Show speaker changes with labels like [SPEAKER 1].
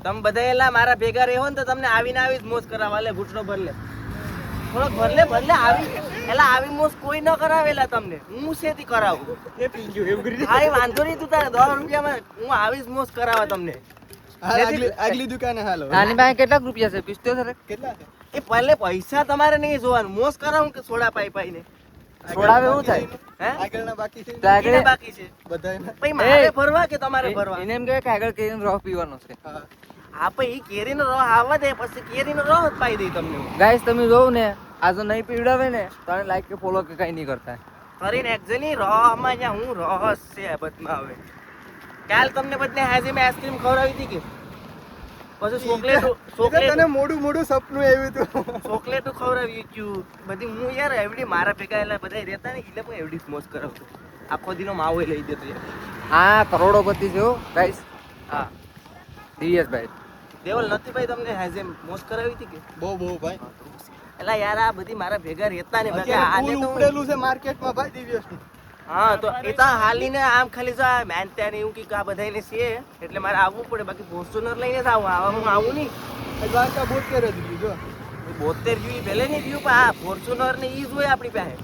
[SPEAKER 1] તમે બધા એલા મારા ભેગા રહો ને તો તમને આવીને આવી જ મોજ કરાવવા. લે ઘૂંટણો ભર લે, થોડોક ભરલે આવી એલા આવી મોજ કોઈ ન કરાવેલા તમને. હું શેથી કરાવું?
[SPEAKER 2] એ પી ગયો એવું કરી.
[SPEAKER 1] હા એ વાંધો નહીં, તું તારે 10 રૂપિયામાં હું આવી જ મોજ કરાવવા તમને.
[SPEAKER 2] આગલી દુકાને હાલો.
[SPEAKER 3] આની પાસે કેટલા રૂપિયા છે? 75?
[SPEAKER 2] કેટલા છે?
[SPEAKER 1] એ પહેલે પૈસા તમારે નહીં જોવાનું, મોજ કરાવું કે સોડા પાઈ પાઈને.
[SPEAKER 3] છોડાવે એવું થાય.
[SPEAKER 1] હે
[SPEAKER 2] આગળના બાકી છે
[SPEAKER 3] તો આગળ
[SPEAKER 1] એને બાકી છે
[SPEAKER 2] બધાયના.
[SPEAKER 1] પછી મારે ભરવા કે તમારે ભરવા?
[SPEAKER 3] એને એમ કહેવાય કે આગળ કેરીનો રસ પીવાનો છે.
[SPEAKER 2] હા.
[SPEAKER 1] હા પછી ઈ કેરીનો રસ આવવા દે, પછી કેરીનો રસ જ પાઈ દઈ તમને.
[SPEAKER 3] ગાઈસ તમે જોવ ને આ જો નહીં પીવડાવે ને તો આને લાઈક કે ફોલો કે કઈ નહીં કરતા.
[SPEAKER 1] કરીને એકજની રહમાં અહીંયા હું રહસ છે બદમાં હવે. કાલ તમને બધને હાજી મેં આઈસ્ક્રીમ ખવડાવી હતી કે પછી ચોકલેટ
[SPEAKER 2] તને મોડું સપનું આવ્યું હતું.
[SPEAKER 1] ચોકલેટ ખવડાવી હતું બધી. હું યાર એવડી મારા ભેગા એલા બધા રહેતા ને એટલે પણ એવડી મોજ કરાવતો. આખો દીનો માવો લઈ દેતો યાર.
[SPEAKER 3] આ કરોડોપતિ છે ગાઈસ.
[SPEAKER 1] હા
[SPEAKER 3] દિવ્યેશભાઈ
[SPEAKER 1] દેવલ નથી ભાઈ તમને હાજે મોજ કરાવી હતી કે?
[SPEAKER 2] બહુ ભાઈ.
[SPEAKER 1] એલા યાર આ બધી મારા ભેગા રહેતા ને બાકી
[SPEAKER 2] અત્યારે
[SPEAKER 1] આને
[SPEAKER 2] ફૂલ
[SPEAKER 1] તો
[SPEAKER 2] ઉપડેલું છે માર્કેટમાં ભાઈ દિવ્યેશનું.
[SPEAKER 1] હા તો એ તો હાલીને આમ ખાલી જો આ મેન ત્યાં એવું કે આ બધાને છે એટલે મારે આવવું પડે. બાકી ફોર્ચ્યુનર લઈને જ આવું. આવા હું આવું નહીં.
[SPEAKER 2] દ્વારકા 72 જ લીધું જો.
[SPEAKER 1] 72 જેવી ભલે નહીં થયું પણ આ ફોર્ચ્યુનર ને ઈ જ હોય આપણી પાસે.